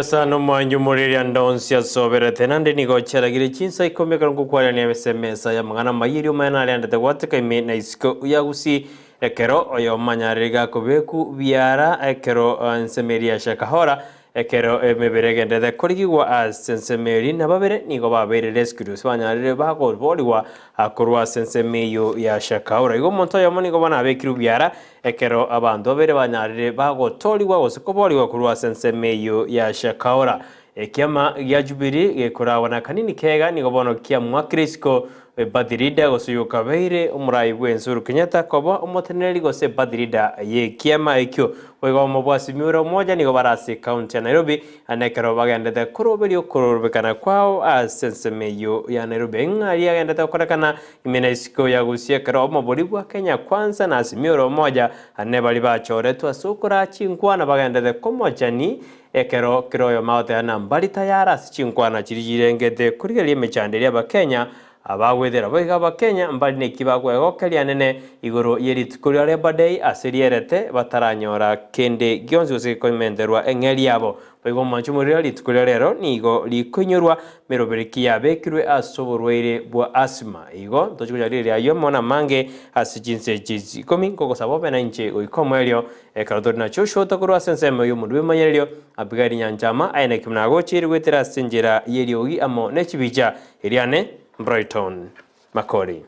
Peresa no mwanju muriria ndonsia sobere tenande nigo charagire Chinsa Ikomi kangu kwala ni SMS ya mangana mayiri umana ali andate wateka ime na isiko ya Gusii ekero oyo manyariga kubeku biara ekero nsemeria shakahora ekero meberege ndete korigwa sensemeri na babere nigo babere rescue banyarire bago boliwa akorwa sensemeyo ya shakahora igo monto ya moni go bana bekiru biara ekero abandu babere banyarire bago toliwa osiko boliwa kurwa sensemeyo ya shakahora ekiama gya Jubilee gekorawana kanini kega nigo bono kia mwakrisko badirida gosuyuka beire umurai bwensuru Kenyatta kobo umuteneri gose badirida ye kiama ekyo wego mobwasi miuro moja nigo barasi county ya Nairobi anekero bagendete kuroberio kurobekana kwao sensemeyo ya Nairobi ngari yagendete korekana imena isiko ya Gusii ekero mobori bwa Kenya kwanza na miuro moja anebali bachoretwa asukura chinkwana bagendete komojani ekero kiroyo maote ya nambari tayara sichinkwana chirijirengete kurigeria mechanderi abakenya abagwethera boiga abakenya mbali nekibagwegokeria nene iguru yeritukuria Labor Day aserierete bataranyora kende gionzi gusikomenderwa eng'eri yabo boigo manchumurira ritukuria rero nigo likunyurwa merobiriki yabekirwe asoborweire bwa asma igo tochikujarira yo mona mange asijinse jizi Ikomi koko sabobe na inche oikomelio ekaratori na chosho tokurwa sensemo yo mundu bimanyeryo abigari nyanjama aine kimnago chirwetera sinjira yeriogi amo nechibija iriane Brighton, Makori.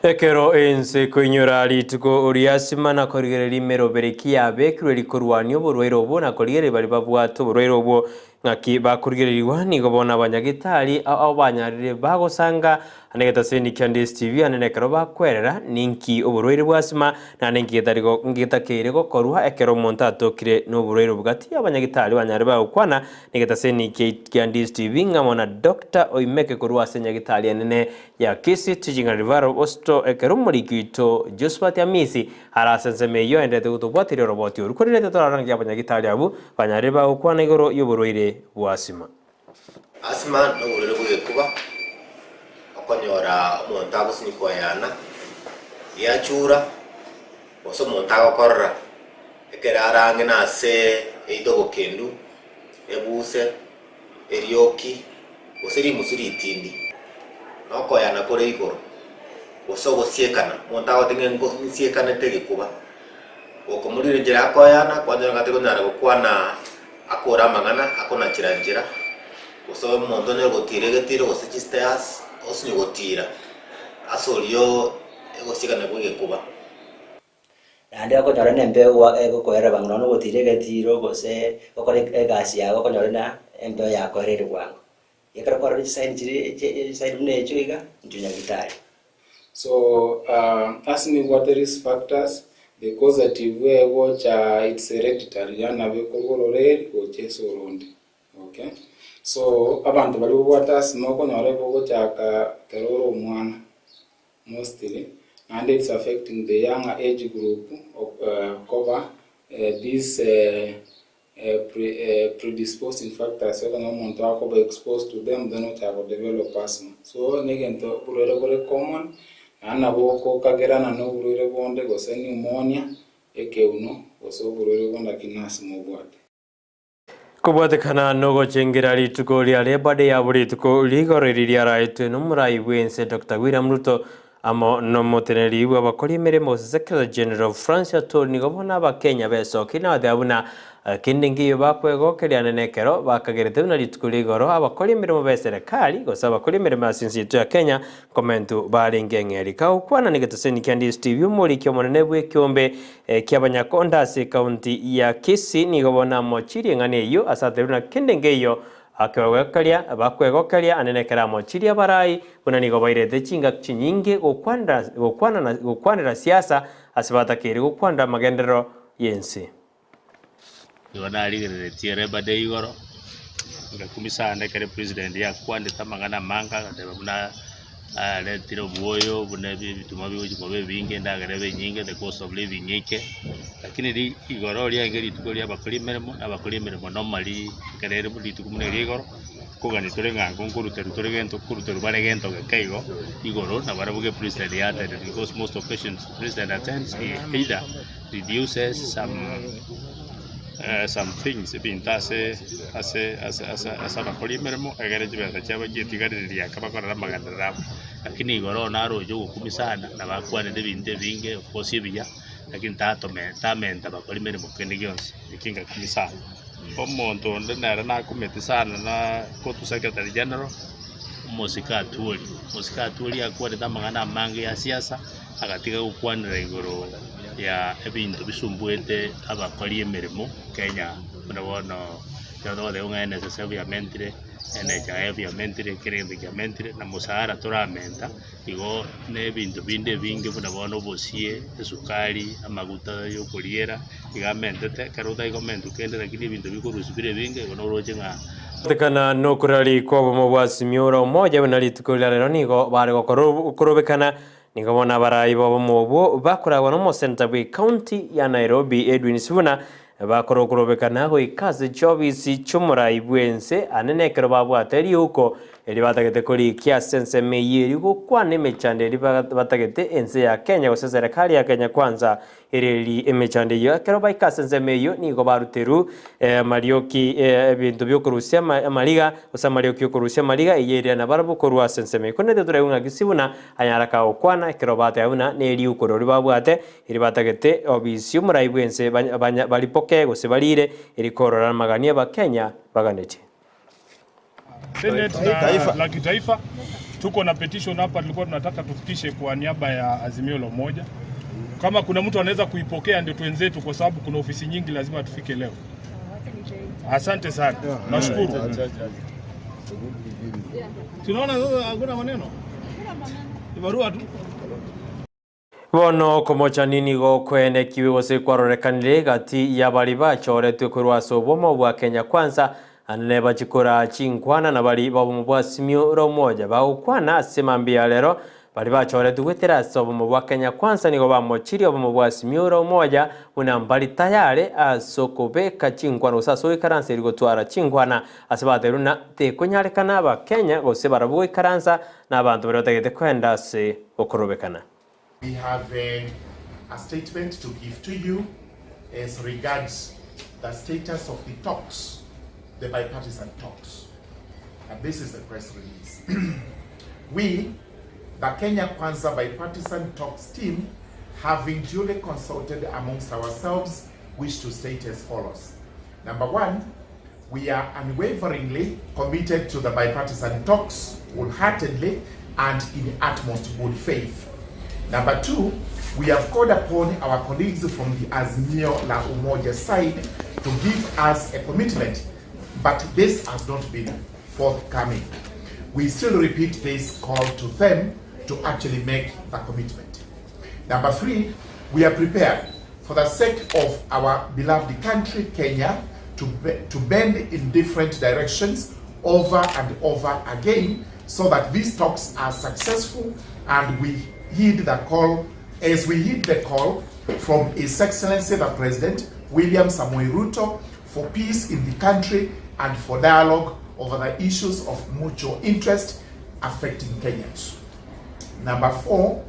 Ekero ense kuinyura lituko uriasima na korigereri merobereki yabekirwe likorwanio burwaire obo na korigere bali babwato burwaire obo ngaki bakurigereriwa nigo bona abanyagitari ao banyarire bagosanga anegeta sendi Ndizi TV anenekero bakwerera ninki oburwaire bwasima na nengitarigo ngitakere gokorwa ekero monta atokire no burwaire bugati abanyagitari banyarire bagokwana negeta sendi Ndizi TV ngamona Dr. Oimeke korwa senyagitari anene ya Kisii Teaching River Osto ekero murikito Josephat Amisi arasensemeyo endete gutubwatire roboti urukorire torarangi abanyagitari abu banyarire bagokwana igoro yoburwaire bwasima asima no burere bwekuba okonyora omonto agosinyikwa yana yachura oso omonto agokorora ekera arange nase eidogo kendu ebuse erioki oseri musuri itindi okoyana kore igoro oso gosiekana omonto agotenge ngosiekana tegekuba okomurire njira akoyana kwanyora gatego nyara gokwana akora mangana akona chiranjira oso omonto ne gotire getire gosichistas osinyo gotira asolio egosiekana gwegekuba ande akonyora nembewa egokoera bang'ana no gotire getiro gose okore egasi yago okonyora na embewa yakorere bwango yekara kwara sign chiri sign necho iga njunya gitari. So asking what the risk factors, the causative way which it's hereditary yana bekororere gocheso rondi. Okay, so abantu bali bwata smoko nyore bogo chaka teroro mwana mostly, and it's affecting the younger age group of cover these predisposing factors. So when omuntu akoba exposed to them, then it will develop asthma. So negento burere common ana boko kagerana no burere bonde gose pneumonia ekeuno oso burere bonda kinasi mobwate kubwatekana nogo chengira rituko ria Labor Day ya burituko ligoreriria raitwe numurai bwense Dr. William Ruto amo nomuteneri w'abakora imirimo Secretary General Francis Atoli nigo bona abakenya besokina abuna kindi ngiyo bakwegokeria nenekero bakagerete na rituko ligoro abakora imirimo beserikali gosa abakora imirimo asinzito ya Kenya komentu barengengeri ka ukwana nigetaseni Ndizi TV muri kyo monene bw'ekyombe ky'abanyakonda se county ya Kisii nigo bona mochiri ngane iyo asateruna kindi ngiyo bakwegokeria anenekera mochiri abarai buna nigo bairete chinga chinyinge gukwanira siasa asibatakiri gukwanda magendero yensi yona aligeretie Labor Day igoro ngakumisa ndekere president ya kwande tamangana manga ndabuna letiro buoyo bunebi bituma biwe binge ndagarebe nyinge the cost of living yake lakini igoro lya ngeri tukolia abakolimeremo normally kerere bulitukumune igoro kogani tore ngango nkuruteru tore gento kuruteru bare gento gekaigo igoro na barabuge president yata, because most occasions president attends, he either reduces some things bintase as Makori mermo agere jibeza chaba gitigaririya kabakora magandara, lakini igoro naro jo kumisana na bakwane de binde binge of course biya, lakini tamenta Makori mermo kende gyonse ikinga kumisana omonto ndana na kumetisana na kotu secretary general musika atuli akwane tamangana mange ya siasa agatiga gukwanira igoro ya ebintu bisumbuete Abakori emirimo Kenya bono yodo de unga NSSF obviamente NHIF obviamente kirende obviamente na musara turamenta igo ne bintu binde binge bono bosie esukari amaguta yo kuriera igamentete karuta igomento kende lakini bintu bikurusibire binge bono rojenga tekana no kurali kwa mabwasi miura moja banalitukulira lero nigo bari gokorobekana nigo bona barayi bobo mobo bakoragwa no mo center bwe county ya Nairobi Edwin Sibuna bakorokorobekana go ikaze jobisi chumurayi bwense anenekero babwateri uko eri batagete kuri kia sense meyeri go kwane mechande eri batagete ense ya Kenya go serikali ya Kenya kwanza eri emechande ya kero baika sense meyo nigo baruteru marioki ebintu byokurusia maliga osa marioki yokurusia maliga eyeri na barabu korwa sense meyo konede turayunga Gisibuna anyaraka okwana kero batayuna neri uko ri babwate eri batagete obisi umurayi bwense balipoke go sebalire eri korora magania ba Kenya baganete Senate la kitaifa tuko na petition hapa, tulikuwa tunataka tufikishe kwa niaba ya Azimio la Umoja. Kama kuna mtu anaweza kuipokea ndio twenzetu, kwa sababu kuna ofisi nyingi lazima tufike leo. Asante sana. Nashukuru. Tunaona hakuna maneno. Ni barua tu. Bono komocha nini go kwene kiwe gose kwarorekanire gati ya bali bachoretwe kurwa sobomo bwa Kenya kwanza anene bachikora chinkwana na bali babo bwa simio ro moja baukwana asemambia lero bali bachoretwe gwetera sobomo bwa Kenya kwanza nigo bamochiri obo bwa simio ro moja una mbali tayare asokobeka chinkwana usaso ikaranse rigo twara chinkwana asebateruna te kunyarekana ba Kenya gose barabu ikaransa na abantu barotagete kwenda se okorobekana. We have a statement to give to you as regards the status of the talks, the bipartisan talks. And this is the press release. We, the Kenya Kwanza bipartisan talks team, having duly consulted amongst ourselves, wish to state as follows. Number one, we are unwaveringly committed to the bipartisan talks wholeheartedly and in utmost good faith. Number two, we have called upon our colleagues from the Azimio la Umoja side to give us a commitment, but this has not been forthcoming. We still repeat this call to them to actually make the commitment. Number three, we are prepared for the sake of our beloved country, Kenya, to bend in different directions over and over again so that these talks are successful and we heed the call, as we heed the call from His Excellency the President William Samoei Ruto for peace in the country and for dialogue over the issues of mutual interest affecting Kenyans. Number four,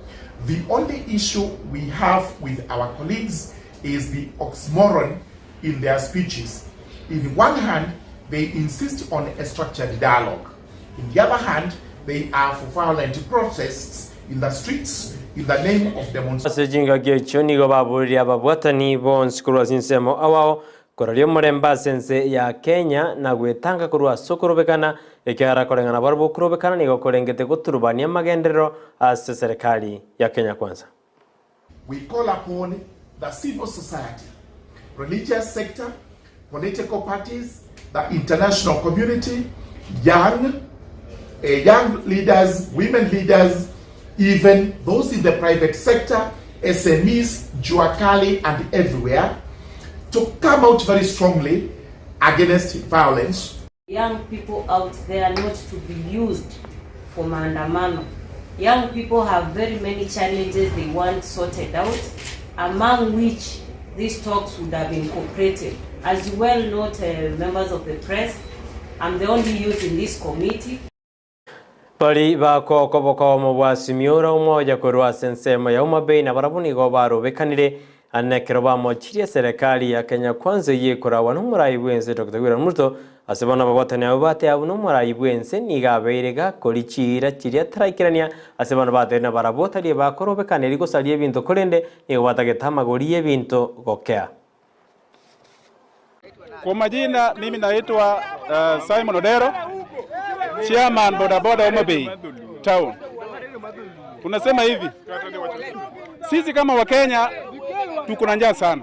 the only issue we have with our colleagues is the oxymoron in their speeches. In one hand, they insist on a structured dialogue. In the other hand, they are for violent protests in the streets in the name of demonstration. Sejinga gecho nigo baburi ababwatani bons kurwa sinsemo awao koralio muremba sense ya Kenya na gwetanga kurwa sokorobekana ekyara korengana barbo kurobekana nigo korengete guturubania magenderero ase serikali ya Kenya kwanza. We call upon the civil society, religious sector, political parties, the international community, young leaders, women leaders, even those in the private sector, SMEs, Juakali, and everywhere, to come out very strongly against violence. Young people out there not to be used for maandamano. Young people have very many challenges they want sorted out, among which these talks would have incorporated. As you well note, members of the press, I'm the only youth in this committee. Bali bako koboko mubwasi miura umoja kurwa sensema ya umabei na barabuni go baro bekanire anekero ba mochirie serikali ya Kenya Kwanza yekora wanumurai bwense Dr. William Ruto asebona babotane abate abunumurai bwense nigabeirega kolichira chiria traikirania asebona bate na barabotari bakoro bekanire gosalie bintu kolende nigobatagetamagorie bintu gokea. Kwa majina mimi naitwa Simon Odero, Chairman bodaboda Homabay Town. Tunasema hivi, sisi kama Wakenya tuko na njaa sana,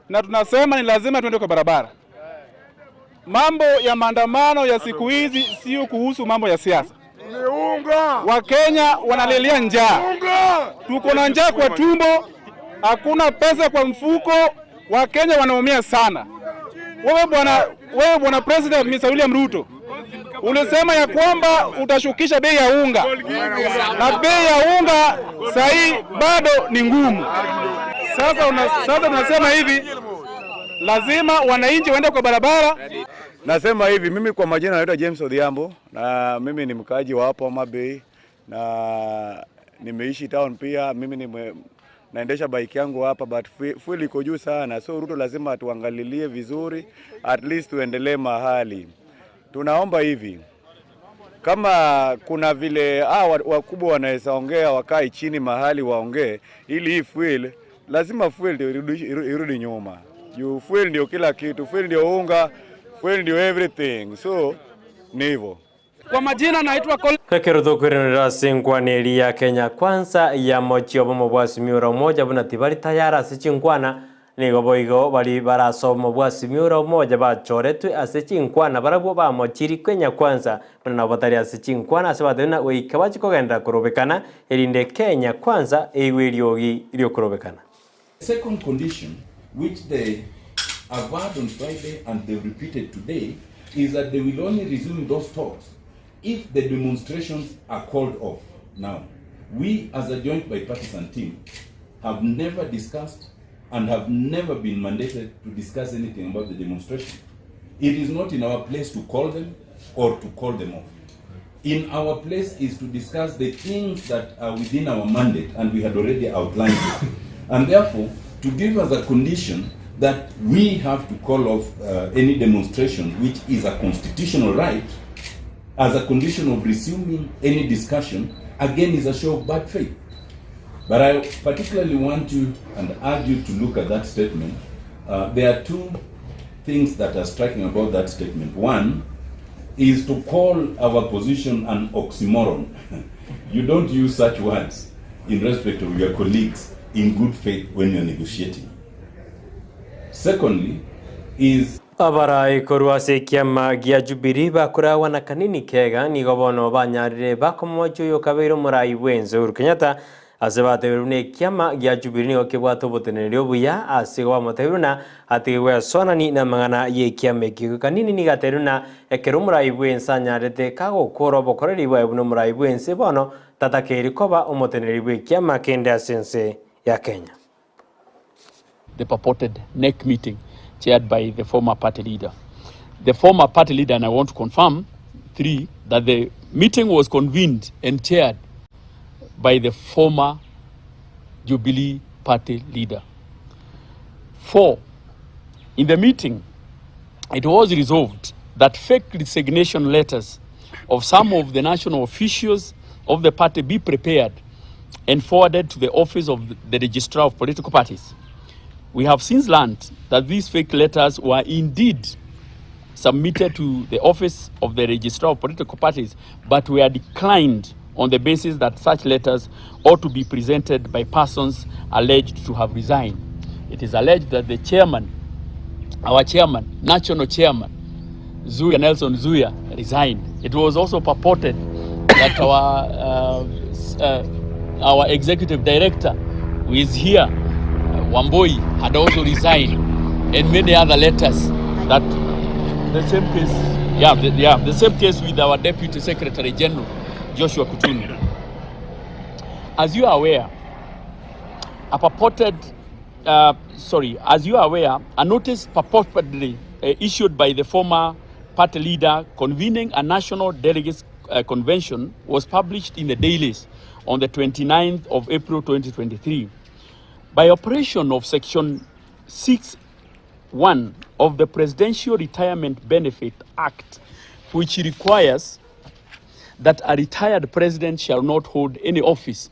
na tunasema ni lazima tuende kwa barabara. Mambo ya maandamano ya siku hizi sio kuhusu mambo ya siasa. Wakenya wanalilia njaa, tuko na njaa kwa tumbo, hakuna pesa kwa mfuko, Wakenya wanaumia sana. Wewe bwana President Mr. William Ruto, ulisema ya kwamba utashukisha bei ya unga, na bei ya unga sahi bado ni ngumu. Sasa tunasema hivi, lazima wananchi waende kwa barabara. Nasema hivi, mimi kwa majina naitwa James Odhiambo, na mimi ni mkaaji wa hapo Homabay, na nimeishi town pia. Mimi naendesha bike yangu hapa, but fuel iko juu sana, so Ruto lazima atuangalilie vizuri, at least tuendelee mahali. Tunaomba hivi, kama kuna vile wakubwa wanaweza ongea, wakai chini mahali waongee, ili hii fuel, lazima fuel ndio irudi nyuma. Juu fuel ndio kila kitu, fuel ndio unga, fuel ndio everything, so ni hivyo. Kwa majina naitwa Kekeruto kwirinira singwaniri ya Kenya Kwanza ya mochio bomo bwasi miura umoja bunati bari tayara asichinkwana nigo boigo bali barasoma bwasi miura umoja bachoretwe asichinkwana barabwo ba mochiri Kenya Kwanza bana batari asichinkwana asebadena weikabachi kogenda kurobekana erinde Kenya Kwanza eiwiriogi rio kurobekana. Second condition which they averred on Friday and they repeated today is that they will only resume those talks if the demonstrations are called off. Now, we as a joint bipartisan team have never discussed and have never been mandated to discuss anything about the demonstration. It is not in our place to call them or to call them off. In our place is to discuss the things that are within our mandate, and we had already outlined it. And therefore, to give us a condition that we have to call off any demonstration, which is a constitutional right, as a condition of resuming any discussion, again is a show of bad faith. But I particularly want you and urge you to look at that statement. There are two things that are striking about that statement. One is to call our position an oxymoron. You don't use such words in respect of your colleagues in good faith when you're negotiating. Secondly is Abara ikorwa se kiama gia Jubilee bakura wana kanini kega ni gobono banyarire bakomojo yo kabero murai bwenze Uhuru Kenyatta asebate berune kiama gia Jubilee ni okebwato botenerio buya asigwa moteberuna atiwe sonani na mangana ye kiame kiku kanini ni gateruna ekero murai bwense nyarete kago koro bokoreri bwa buno murai bwense bono tatakeri koba omoteneri bwe kiama kende sense ya Kenya. The purported NEC meeting chaired by the former party leader. The former party leader, and I want to confirm, 3, that the meeting was convened and chaired by the former Jubilee party leader. 4, in the meeting, it was resolved that fake resignation letters of some of the national officials of the party be prepared and forwarded to the office of the Registrar of Political Parties. We have since learned that these fake letters were indeed submitted to the office of the Registrar of Political Parties, but were declined on the basis that such letters ought to be presented by persons alleged to have resigned. It is alleged that the chairman, our chairman, national chairman, Nelson Zuya, resigned. It was also purported that our executive director, who is here, Wamboi, had also resigned, and many other letters. That the same case, the same case with our Deputy Secretary General, Joshua Kutuni. As you are aware, a notice purportedly issued by the former party leader convening a national delegates convention was published in the dailies on the 29th of April 2023. By operation of Section 6(1) of the Presidential Retirement Benefit Act, which requires that a retired president shall not hold any office.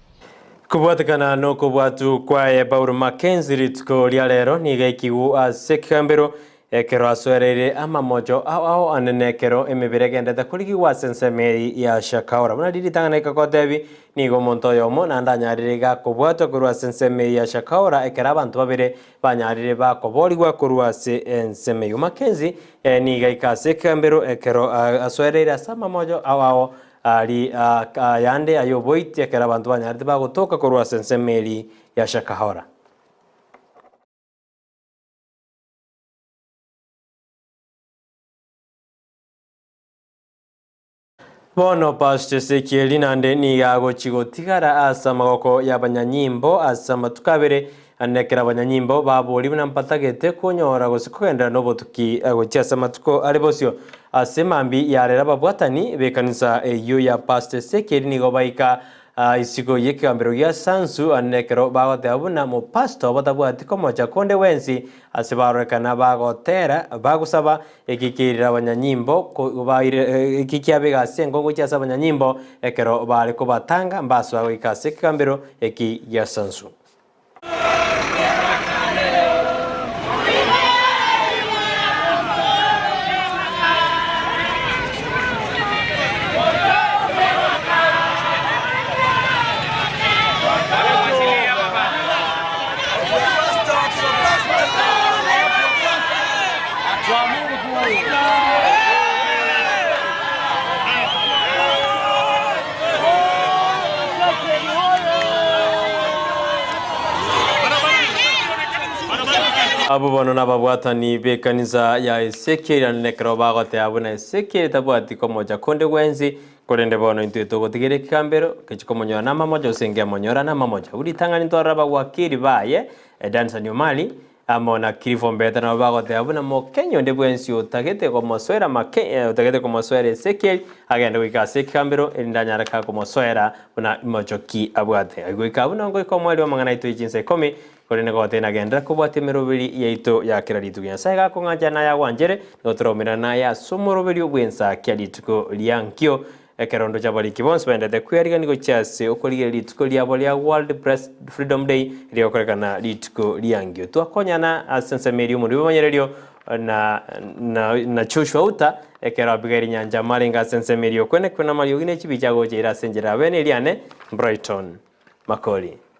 Kubwatikana no kubwatu kwa Paul Mackenzie ritko lialero ni gaikigu asekambero ekero aswerere ama mojo au anenekero emebiregende kuligi wasensemeri ya shakaora bana diritangana ikakotebi nigo monto yomo nandanyarire ga kubwatu kurwa sensemeri ya shakaora ekera abantu babire banyarire ba koboligwa kurwa sensemeri Mackenzie ni gaikasekambero ekero aswerere sama mojo au ali yande ayoboite ekera abantu banyarire ba gotoka kurwa sensemeri ya shakaora. Bono Pastor Sekieli nande ni yago chigotigara asa magoko y'abanyanyimbo asa matukabere anekera abanyanyimbo baboli bunampatagete kunyora gosikwenda nobotuki agochasa matuko aribosyo asemambi yarera babwatani bekanisa eyo ya Pastor Sekieli nigo baika isigo yekambero ya sansu anekero bagote abuna mo pastor batabwati komo chakonde wensi asibarekana bagotera bagusaba ekikirira abanyanyimbo ikikiabega sengo gochasa abanyanyimbo ekero bali ko batanga mbaso agikase kambero eki ya sansu. Abo bono nababwatani bekanisa ya Ezekiel anekero bagote abuna Ezekiel tabwati komo jakonde wenzi korende bono intuito gotigere kambero kechiko monyora nama moja usenge monyora nama moja uri tangani toraba wakiri baye dansa nyumali amona kirifo mbeta na bagote abuna mo kenyo ndebwensi utagete komo swera make utagete komo swera Ezekiel agenda wikase kambero elindanyara ka komo swera una mojoki abwate agwika abuna ngo komwali wamangana itu Chinsa Ikomi korene gote na gendra kubwate merobiri yaito ya kiraritu ya saiga kongaja na ya wanjere notromira na ya somorobiri obwensa kyalituko liankyo ekerondo chabali kibons bendete kweriga nigo chase okolige lituko liabo lya World Press Freedom Day lyokorekana lituko liangyo twakonyana asensemeri muri bonyereryo na chushwa Auta ekera bigari nyanja malinga sensemeri okwene kuna mali ogine chibichago chira senjera bene liane Brighton Makori.